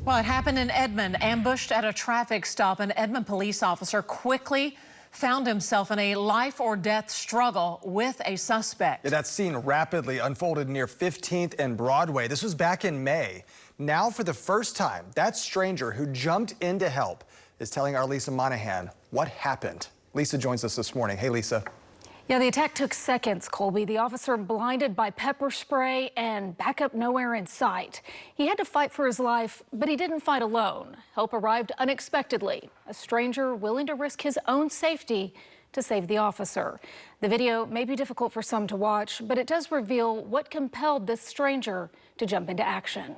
Well, it happened in Edmond. Ambushed at a traffic stop, an Edmond police officer quickly found himself in a life or death struggle with a suspect. Yeah, that scene rapidly unfolded near 15th and Broadway. This was back in May. Now, for the first time, that stranger who jumped in to help is telling our Lisa Monahan what happened. Lisa joins us this morning. Hey, Lisa. Yeah, the attack took seconds, Colby. The officer blinded by pepper spray and backup nowhere in sight. He had to fight for his life, but he didn't fight alone. Help arrived unexpectedly. A stranger willing to risk his own safety to save the officer. The video may be difficult for some to watch, but it does reveal what compelled this stranger to jump into action.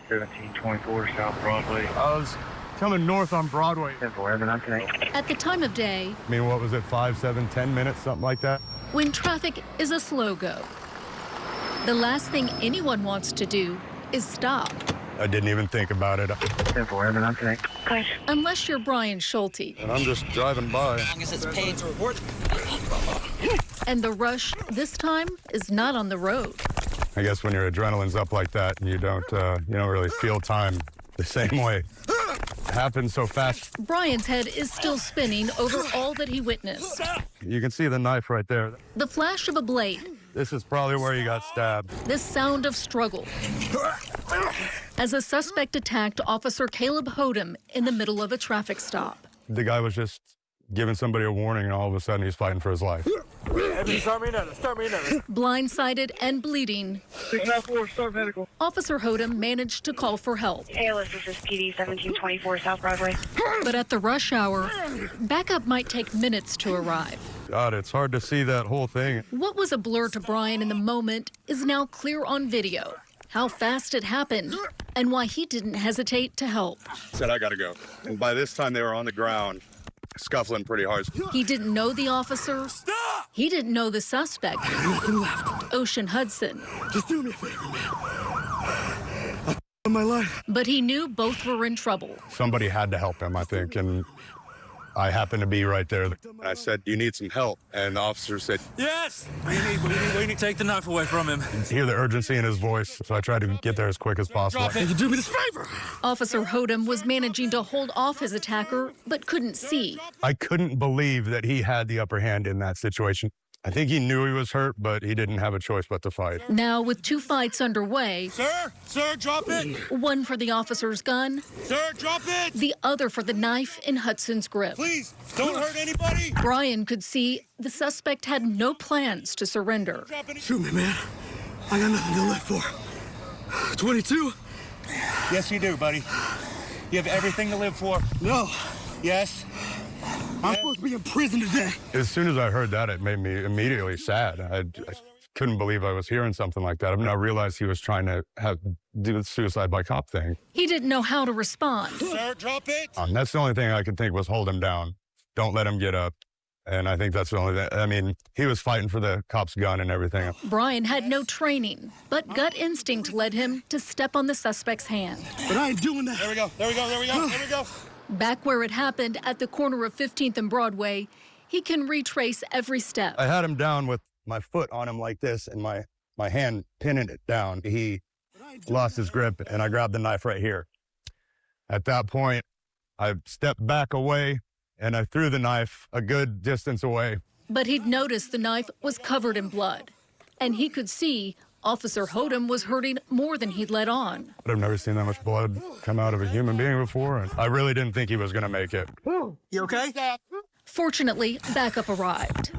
1724 South Broadway. I was coming north on Broadway. At the time of day, I mean, what was it, 5, 7, 10 minutes, something like that? when traffic is a slow go. The last thing anyone wants to do is stop. I didn't even think about it. Unless you're Bryan Schulte. And I'm just driving by. As long as it's paid to report. And the rush this time is not on the road. I guess when your adrenaline's up like that, you don't really feel time the same way. It happens so fast. Bryan's head is still spinning over all that he witnessed. You can see the knife right there. The flash of a blade. This is probably where you got stabbed. The sound of struggle. As a suspect attacked Officer Caleb Hodem in the middle of a traffic stop. The guy was just giving somebody a warning, and all of a sudden he's fighting for his life. Blindsided and bleeding, 694 Start Medical. Officer Hodem managed to call for help. ALS, this is PD 1724 South Broadway. But at the rush hour, backup might take minutes to arrive. God, it's hard to see that whole thing. What was a blur to Bryan in the moment is now clear on video. How fast it happened and why he didn't hesitate to help. Said, I gotta go. And by this time they were on the ground, scuffling pretty hard. He didn't know the officer. Stop! He didn't know the suspect. Nothing left. Ocean Hudson. Just do me a favor, man. I my life. But he knew both were in trouble. Somebody had to help him, I think, and I happened to be right there. I said, you need some help. And the officer said, Yes! We need to take the knife away from him. hear the urgency in his voice, so I tried to get there as quick as possible. Drop it. You do me this favor. Officer Hodem was managing to hold off his attacker, but couldn't see. I couldn't believe that he had the upper hand in that situation. I think he knew he was hurt, but he didn't have a choice but to fight. Now, with two fights underway, Sir, drop it. one for the officer's gun, Sir, drop it. the other for the knife in Hudson's grip. Please, don't hurt anybody. Bryan could see the suspect had no plans to surrender. Shoot me, man. I got nothing to live for. 22? Yes, you do, buddy. You have everything to live for. No. Yes. I'm supposed to be in prison today. As soon as I heard that, it made me immediately sad. I couldn't believe I was hearing something like that. I mean, I realized he was trying to do the suicide by cop thing. He didn't know how to respond. Sir, drop it. That's the only thing I could think was hold him down. Don't let him get up. And I think that's the only thing. I mean, he was fighting for the cop's gun and everything. Bryan had no training, but gut instinct led him to step on the suspect's hand. But I ain't doing that. There we go. Back where it happened at the corner of 15th and Broadway, he can retrace every step. I had him down with my foot on him like this and my hand pinning it down. He lost his grip, and I grabbed the knife right here. At that point, I stepped back away, and I threw the knife a good distance away. But he'd noticed the knife was covered in blood, and he could see Officer Hodem was hurting more than he'd let on. But I've never seen that much blood come out of a human being before, and I really didn't think he was going to make it. You okay? Fortunately, backup arrived.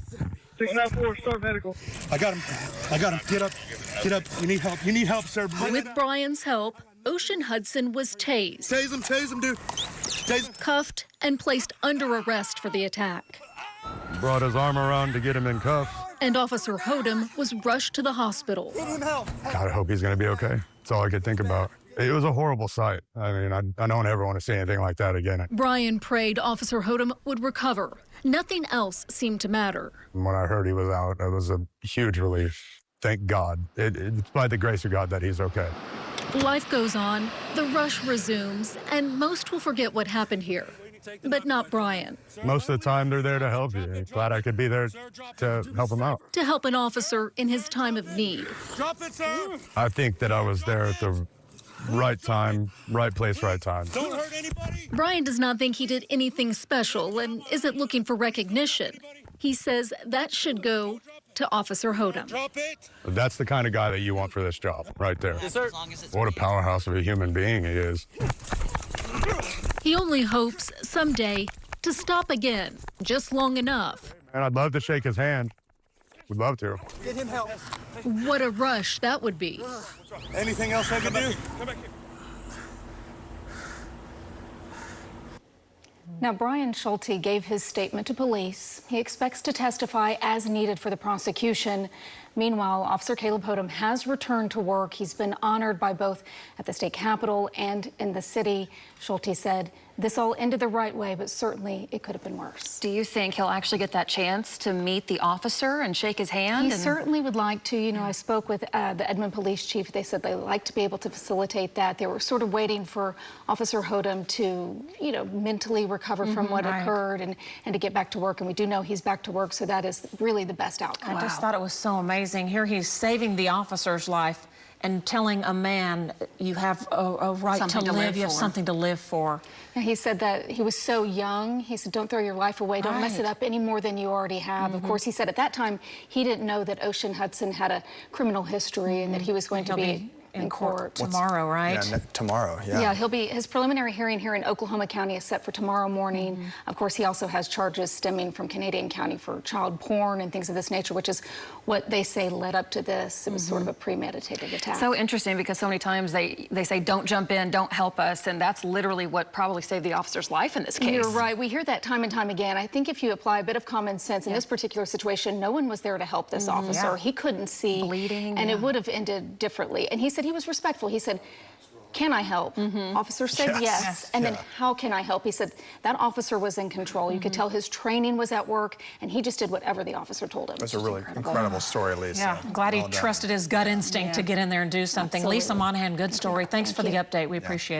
694 Start Medical. I got him. Get up. You need help, sir. With Bryan's help, Ocean Hudson was tased, Tase him, dude. Tase him. cuffed, and placed under arrest for the attack. Brought his arm around to get him in cuffs. And Officer Hodem was rushed to the hospital. God, I hope he's going to be okay. That's all I could think about. It was a horrible sight. I mean, I don't ever want to see anything like that again. Bryan prayed Officer Hodem would recover. Nothing else seemed to matter. When I heard he was out, it was a huge relief. Thank God. It's by the grace of God that he's okay. Life goes on, the rush resumes, and most will forget what happened here. But not Bryan. Most of the time, they're there to help you. Glad I could be there to help him out. To help an officer in his time of need. Drop it, sir. I think that I was there at the right time, right place, right time. Don't hurt anybody. Bryan does not think he did anything special and isn't looking for recognition. He says that should go to Officer Hodem. Drop it. That's the kind of guy that you want for this job, right there. Yes, sir. What a powerhouse of a human being he is. He only hopes someday to stop again, just long enough. And I'd love to shake his hand. Would love to. Get him help. What a rush that would be. Anything else I can do? Come back here. Now, Bryan Schulte gave his statement to police. He expects to testify as needed for the prosecution. Meanwhile, Officer Caleb Hodem has returned to work. He's been honored by both at the state capitol and in the city. Schulte said this all ended the right way, but certainly it could have been worse. Do you think he'll actually get that chance to meet the officer and shake his hand? He certainly would like to. You know, I spoke with the Edmond police chief. They said they like to be able to facilitate that. They were sort of waiting for Officer Hodem to, you know, mentally recover from what occurred and to get back to work. And we do know he's back to work, so that is really the best outcome. I just thought it was so amazing. Here he's saving the officer's life and telling a man you have a right to live, you have something to live for. And he said that he was so young. He said, don't throw your life away. Don't mess it up any more than you already have. Of course, he said at that time he didn't know that Ocean Hudson had a criminal history and that he was going to be in court tomorrow, right? Yeah, tomorrow, Yeah, his preliminary hearing here in Oklahoma County is set for tomorrow morning. Of course, he also has charges stemming from Canadian County for child porn and things of this nature, which is what they say led up to this. It was sort of a premeditated attack. So interesting because so many times they say, don't jump in, don't help us, and that's literally what probably saved the officer's life in this case. You're right. We hear that time and time again. I think if you apply a bit of common sense in this particular situation, no one was there to help this officer. He couldn't see. Bleeding. And it would have ended differently. And he said he was respectful. He said, can I help? Officer said yes. And then how can I help? He said that officer was in control. You could tell his training was at work, and he just did whatever the officer told him. That's a really incredible story, Lisa. Yeah, I'm glad he trusted his gut instinct to get in there and do something. Absolutely. Lisa Monahan, good story. Thanks for the update. We appreciate it.